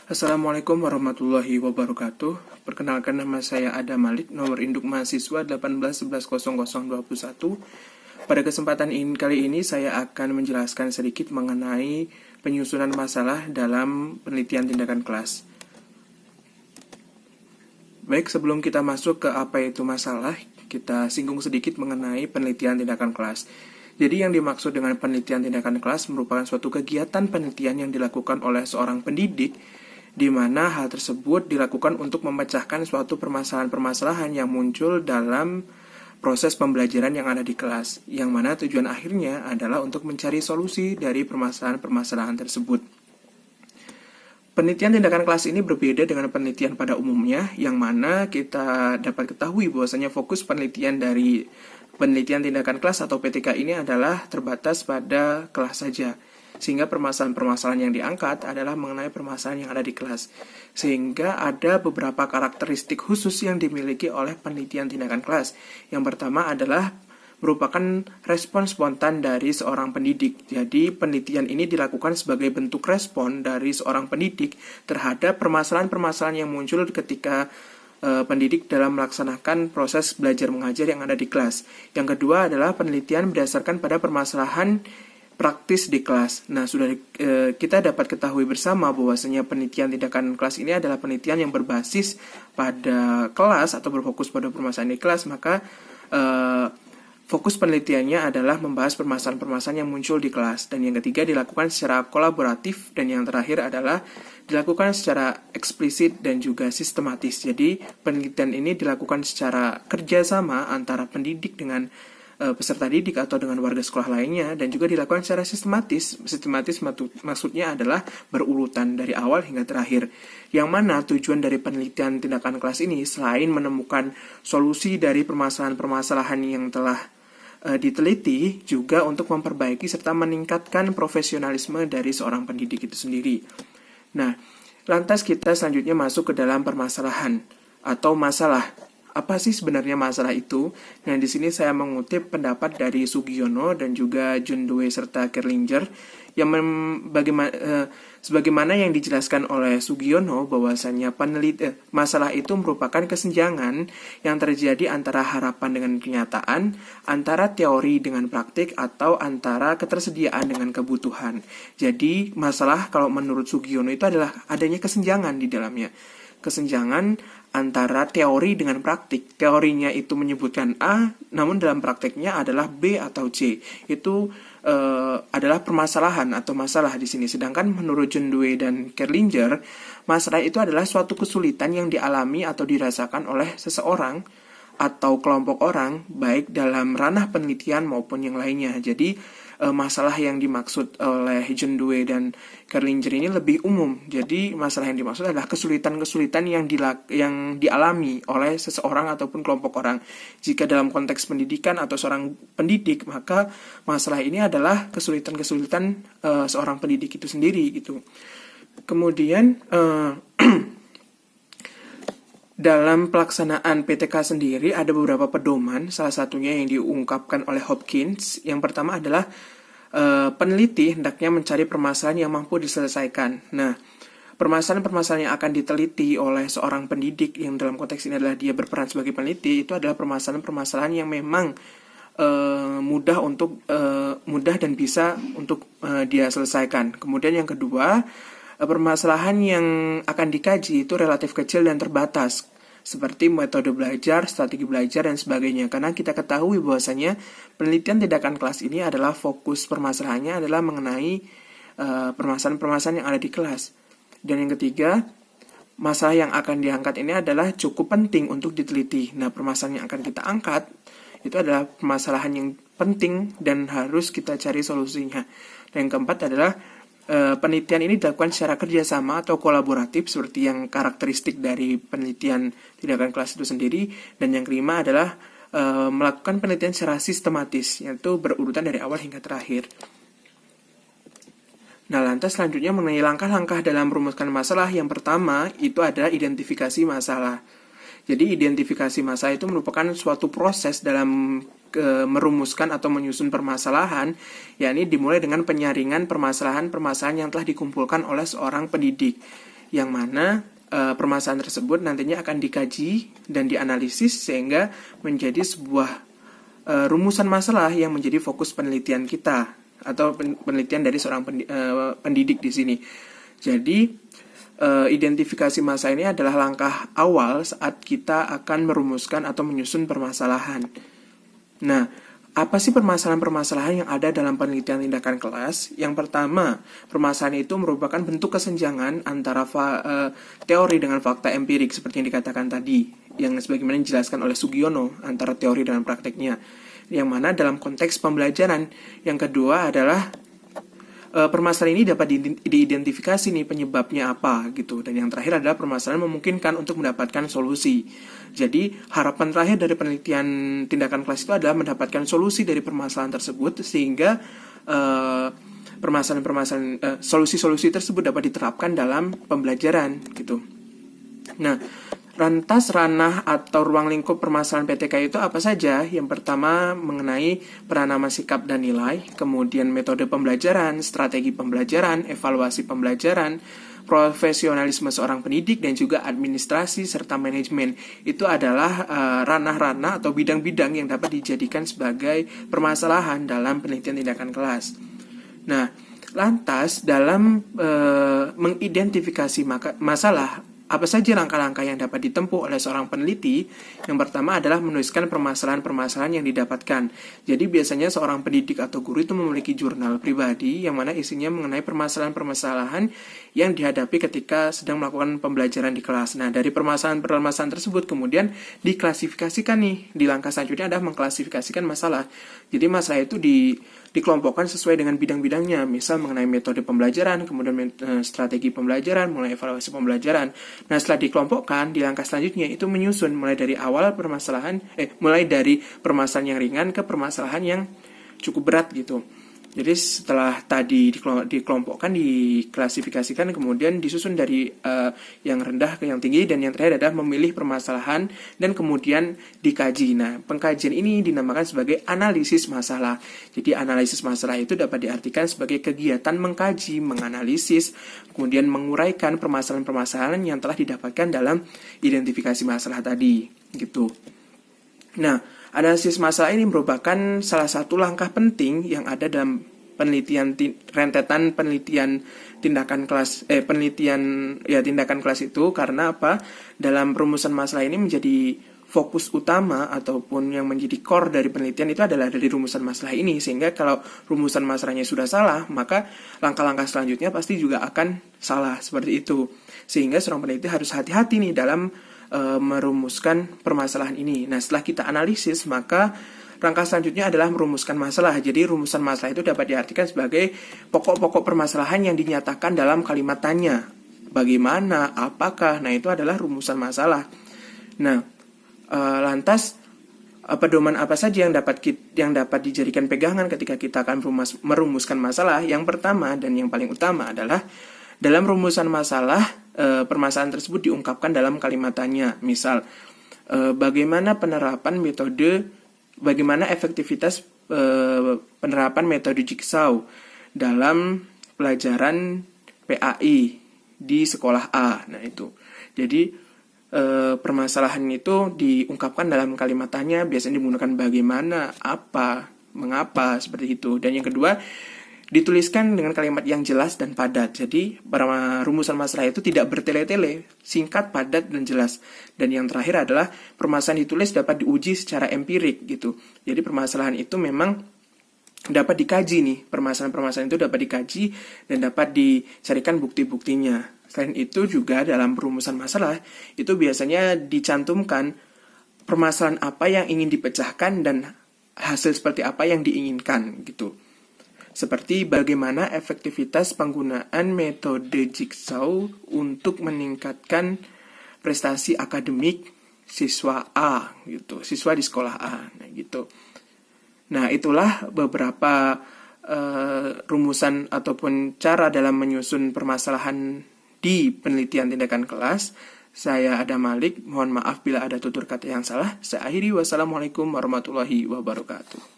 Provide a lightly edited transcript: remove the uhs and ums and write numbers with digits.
Assalamualaikum warahmatullahi wabarakatuh. Perkenalkan, nama saya Adam Malik, nomor induk mahasiswa 18110021. Pada kesempatan kali ini saya akan menjelaskan sedikit mengenai penyusunan masalah dalam penelitian tindakan kelas. Baik, sebelum kita masuk ke apa itu masalah, kita singgung sedikit mengenai penelitian tindakan kelas. Jadi yang dimaksud dengan penelitian tindakan kelas merupakan suatu kegiatan penelitian yang dilakukan oleh seorang pendidik, di mana hal tersebut dilakukan untuk memecahkan suatu permasalahan-permasalahan yang muncul dalam proses pembelajaran yang ada di kelas, yang mana tujuan akhirnya adalah untuk mencari solusi dari permasalahan-permasalahan tersebut. Penelitian tindakan kelas ini berbeda dengan penelitian pada umumnya, yang mana kita dapat ketahui bahwasanya fokus penelitian dari penelitian tindakan kelas atau PTK ini adalah terbatas pada kelas saja. Sehingga permasalahan-permasalahan yang diangkat adalah mengenai permasalahan yang ada di kelas. Sehingga ada beberapa karakteristik khusus yang dimiliki oleh penelitian tindakan kelas. Yang pertama adalah merupakan respon spontan dari seorang pendidik. Jadi penelitian ini dilakukan sebagai bentuk respon dari seorang pendidik terhadap permasalahan-permasalahan yang muncul ketika pendidik dalam melaksanakan proses belajar mengajar yang ada di kelas. Yang kedua adalah penelitian berdasarkan pada permasalahan praktis di kelas. Nah, sudah kita dapat ketahui bersama bahwasanya penelitian tindakan kelas ini adalah penelitian yang berbasis pada kelas atau berfokus pada permasalahan di kelas, maka fokus penelitiannya adalah membahas permasalahan-permasalahan yang muncul di kelas. Dan yang ketiga dilakukan secara kolaboratif, dan yang terakhir adalah dilakukan secara eksplisit dan juga sistematis. Jadi penelitian ini dilakukan secara kerjasama antara pendidik dengan peserta didik atau dengan warga sekolah lainnya, dan juga dilakukan secara sistematis. Sistematis maksudnya adalah berurutan dari awal hingga terakhir. Yang mana tujuan dari penelitian tindakan kelas ini selain menemukan solusi dari permasalahan-permasalahan yang telah diteliti, juga untuk memperbaiki serta meningkatkan profesionalisme dari seorang pendidik itu sendiri. Nah, lantas kita selanjutnya masuk ke dalam permasalahan atau masalah. Apa sih sebenarnya masalah itu? Nah, di sini saya mengutip pendapat dari Sugiono dan juga John Dewey serta Kerlinger yang sebagaimana yang dijelaskan oleh Sugiono bahwasanya masalah itu merupakan kesenjangan yang terjadi antara harapan dengan kenyataan, antara teori dengan praktik, atau antara ketersediaan dengan kebutuhan. Jadi, masalah kalau menurut Sugiono itu adalah adanya kesenjangan di dalamnya. Kesenjangan antara teori dengan praktik. Teorinya itu menyebutkan A, namun dalam praktiknya adalah B atau C. Itu adalah permasalahan atau masalah di sini. Sedangkan menurut John Dewey dan Kerlinger, masalah itu adalah suatu kesulitan yang dialami atau dirasakan oleh seseorang atau kelompok orang, baik dalam ranah penelitian maupun yang lainnya. Jadi masalah yang dimaksud oleh John Dewey dan Kerlinger ini lebih umum. Jadi masalah yang dimaksud adalah kesulitan-kesulitan yang dialami oleh seseorang ataupun kelompok orang. Jika dalam konteks pendidikan atau seorang pendidik, maka masalah ini adalah kesulitan-kesulitan seorang pendidik itu sendiri gitu. Kemudian dalam pelaksanaan PTK sendiri ada beberapa pedoman, salah satunya yang diungkapkan oleh Hopkins. Yang pertama adalah peneliti hendaknya mencari permasalahan yang mampu diselesaikan. Nah, permasalahan-permasalahan yang akan diteliti oleh seorang pendidik, yang dalam konteks ini adalah dia berperan sebagai peneliti, itu adalah permasalahan-permasalahan yang memang mudah dan bisa untuk dia selesaikan. Kemudian yang kedua, permasalahan yang akan dikaji itu relatif kecil dan terbatas, seperti metode belajar, strategi belajar, dan sebagainya. Karena kita ketahui bahwasanya penelitian tindakan kelas ini adalah fokus permasalahannya adalah mengenai permasalahan-permasalahan yang ada di kelas. Dan yang ketiga, masalah yang akan diangkat ini adalah cukup penting untuk diteliti. Nah, permasalahan yang akan kita angkat itu adalah permasalahan yang penting dan harus kita cari solusinya. Dan yang keempat adalah penelitian ini dilakukan secara kerjasama atau kolaboratif seperti yang karakteristik dari penelitian tindakan kelas itu sendiri. Dan yang kelima adalah melakukan penelitian secara sistematis, yaitu berurutan dari awal hingga terakhir. Nah, lantas selanjutnya mengenai langkah-langkah dalam merumuskan masalah. Yang pertama itu adalah identifikasi masalah. Jadi identifikasi masalah itu merupakan suatu proses dalam merumuskan atau menyusun permasalahan, yakni dimulai dengan penyaringan permasalahan-permasalahan yang telah dikumpulkan oleh seorang pendidik. yang mana permasalahan tersebut nantinya akan dikaji dan dianalisis sehingga menjadi sebuah rumusan masalah yang menjadi fokus penelitian kita atau penelitian dari seorang pendidik di sini. Jadi identifikasi masalah ini adalah langkah awal saat kita akan merumuskan atau menyusun permasalahan. Nah, apa sih permasalahan-permasalahan yang ada dalam penelitian tindakan kelas? Yang pertama, permasalahan itu merupakan bentuk kesenjangan antara teori dengan fakta empirik seperti yang dikatakan tadi, yang sebagaimana dijelaskan oleh Sugiono antara teori dan prakteknya. Yang mana dalam konteks pembelajaran. Yang kedua adalah permasalahan ini dapat diidentifikasi nih penyebabnya apa gitu. Dan yang terakhir adalah permasalahan memungkinkan untuk mendapatkan solusi. Jadi harapan terakhir dari penelitian tindakan kelas itu adalah mendapatkan solusi dari permasalahan tersebut sehingga solusi-solusi tersebut dapat diterapkan dalam pembelajaran gitu. Nah, lantas ranah atau ruang lingkup permasalahan PTK itu apa saja? Yang pertama mengenai peranama sikap dan nilai, kemudian metode pembelajaran, strategi pembelajaran, evaluasi pembelajaran, profesionalisme seorang pendidik, dan juga administrasi serta manajemen. Itu adalah ranah-ranah atau bidang-bidang yang dapat dijadikan sebagai permasalahan dalam penelitian tindakan kelas. Nah, lantas dalam mengidentifikasi masalah, apa saja langkah-langkah yang dapat ditempuh oleh seorang peneliti? Yang pertama adalah menuliskan permasalahan-permasalahan yang didapatkan. Jadi biasanya seorang pendidik atau guru itu memiliki jurnal pribadi yang mana isinya mengenai permasalahan-permasalahan yang dihadapi ketika sedang melakukan pembelajaran di kelas. Nah, dari permasalahan-permasalahan tersebut kemudian diklasifikasikan nih. Di langkah selanjutnya adalah mengklasifikasikan masalah. Jadi masalah itu dikelompokkan sesuai dengan bidang-bidangnya, misal mengenai metode pembelajaran, kemudian strategi pembelajaran, mulai evaluasi pembelajaran. Nah, setelah dikelompokkan, di langkah selanjutnya itu menyusun mulai dari permasalahan yang ringan ke permasalahan yang cukup berat gitu. Jadi setelah tadi dikelompokkan, diklasifikasikan, kemudian disusun dari yang rendah ke yang tinggi, dan yang terakhir adalah memilih permasalahan dan kemudian dikaji. Nah, pengkajian ini dinamakan sebagai analisis masalah. Jadi analisis masalah itu dapat diartikan sebagai kegiatan mengkaji, menganalisis, kemudian menguraikan permasalahan-permasalahan yang telah didapatkan dalam identifikasi masalah tadi, gitu. Nah, analisis masalah ini merupakan salah satu langkah penting yang ada dalam rentetan penelitian tindakan kelas tindakan kelas itu. Karena apa? Dalam rumusan masalah ini menjadi fokus utama ataupun yang menjadi core dari penelitian itu adalah dari rumusan masalah ini. Sehingga kalau rumusan masalahnya sudah salah, maka langkah-langkah selanjutnya pasti juga akan salah, seperti itu. Sehingga seorang peneliti harus hati-hati nih dalam merumuskan permasalahan ini. Nah, setelah kita analisis, maka langkah selanjutnya adalah merumuskan masalah. Jadi rumusan masalah itu dapat diartikan sebagai pokok-pokok permasalahan yang dinyatakan dalam kalimat tanya. Bagaimana, apakah, nah itu adalah rumusan masalah. Nah, lantas pedoman apa saja yang dapat dijadikan pegangan ketika kita akan merumuskan masalah? Yang pertama dan yang paling utama adalah dalam rumusan masalah, permasalahan tersebut diungkapkan dalam kalimat tanya. Misal, bagaimana efektivitas penerapan metode Jigsaw dalam pelajaran PAI di sekolah A. Nah, itu. Jadi, permasalahan itu diungkapkan dalam kalimat tanya, biasanya menggunakan bagaimana, apa, mengapa, seperti itu. Dan yang kedua, dituliskan dengan kalimat yang jelas dan padat. Jadi, rumusan masalah itu tidak bertele-tele, singkat, padat, dan jelas. Dan yang terakhir adalah permasalahan ditulis dapat diuji secara empirik gitu. Jadi, permasalahan itu memang dapat dikaji nih. Permasalahan-permasalahan itu dapat dikaji dan dapat dicarikan bukti-buktinya. Selain itu juga dalam perumusan masalah itu biasanya dicantumkan permasalahan apa yang ingin dipecahkan dan hasil seperti apa yang diinginkan gitu. Seperti bagaimana efektivitas penggunaan metode Jigsaw untuk meningkatkan prestasi akademik siswa A gitu, siswa di sekolah A, nah gitu. Nah, itulah beberapa rumusan ataupun cara dalam menyusun permasalahan di penelitian tindakan kelas. Saya Adam Malik, mohon maaf bila ada tutur kata yang salah. Saya akhiri, wassalamualaikum warahmatullahi wabarakatuh.